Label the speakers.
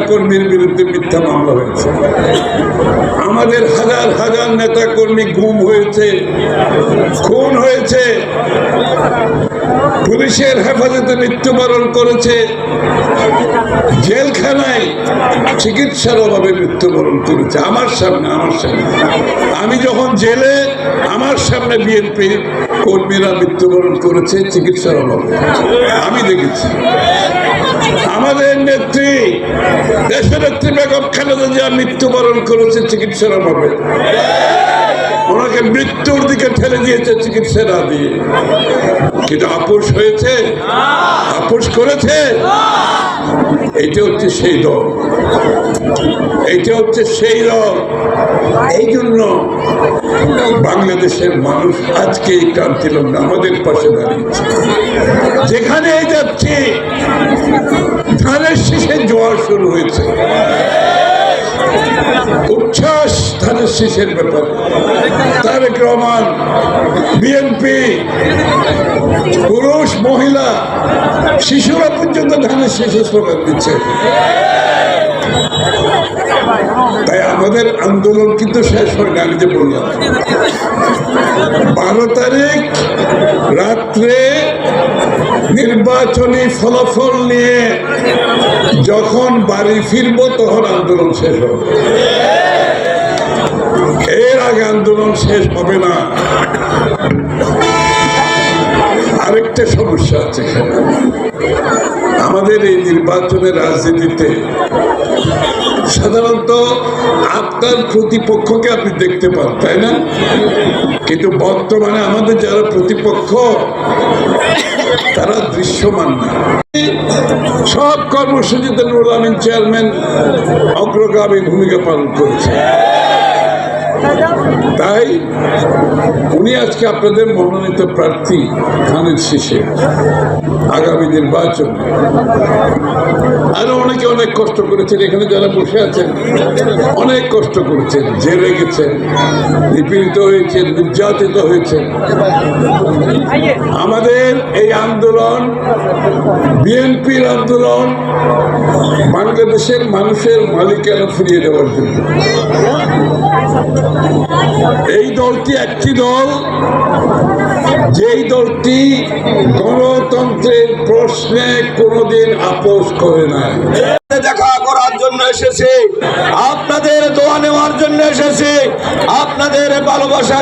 Speaker 1: কর্মীর বিরুদ্ধে মিথ্যা মামলা হয়েছে, আমাদের হাজার হাজার নেতা কর্মী গুম হয়েছে, খুন হয়েছে, পুলিশের হেফাজতে মৃত্যুবরণ করেছে, জেলখানায় চিকিৎসার অভাবে মৃত্যুবরণ করেছে। আমার সামনে আমি যখন জেলে, আমার সামনে বিএনপি কর্মীরা মৃত্যুবরণ করেছে চিকিৎসার অভাবে, আমি দেখেছি। আমাদের নেত্রী, দেশনেত্রী বেগম খালেদা জিয়া মৃত্যুবরণ করেছে চিকিৎসার অভাবে, ওনাকে মৃত্যুর দিকে ঠেলে দিয়েছে চিকিৎসা না দিয়ে। কিন্তু আপোষ হয়েছে, আপোষ করেছে। এইটা হচ্ছে সেই দল, এইটা হচ্ছে সেই দল। এই জন্য বাংলাদেশের মানুষ আজকে এই ক্রান্তি লগ্নে আমাদের পাশে দাঁড়িয়েছে। যেখানে যাচ্ছে ধানের শীষের জোয়ার শুরু হয়েছে, উচ্ছ্বাস ধানের শীষের ব্যাপারে। তারেক রহমান, বিএনপি, পুরুষ মহিলা শিশুরা পর্যন্ত ধানের শীষের স্লোগান দিচ্ছে। তাই আমাদের আন্দোলন কিন্তু শেষ হয় না। আমি যে বললাম 12 তারিখ রাত্রে নির্বাচনী ফলাফল নিয়ে যখন বাড়ি ফিরবো তখন আন্দোলন শেষ হবে, এর আগে আন্দোলন শেষ হবে না। আরেকটা সমস্যা আছে, আমাদের এই নির্বাচনের রাজনীতিতে সাধারণত আপনার প্রতিপক্ষকে আপনি দেখতে পান, তাই না? কিন্তু বর্তমানে আমাদের যারা প্রতিপক্ষ তারা দৃশ্যমান না। সব কর্মসূচিতে নুরুল আমিন চেয়ারম্যান অগ্রগামী ভূমিকা পালন করেছে। তাই উনি আজকে আপনাদের মনোনীত প্রার্থী ধানের শীষে আগামী নির্বাচন। আরো অনেকে অনেক কষ্ট করেছেন, এখানে যারা বসে আছেন অনেক কষ্ট করেছেন, জেলে গেছেন, নিপীড়িত হয়েছেন, নির্যাতিত হয়েছেন। আমাদের এই আন্দোলন, বিএনপির আন্দোলন বাংলাদেশের মানুষের মালিকানা ফিরিয়ে দেওয়ার জন্য। এই দলটি একটি দল, যেই দলটি গণতন্ত্রের প্রশ্নে কোনোদিন আপোষ করে নাই।
Speaker 2: দেখা করার জন্য এসেছে, আপনাদের দোয়া নেওয়ার জন্য এসেছে, আপনাদের ভালোবাসা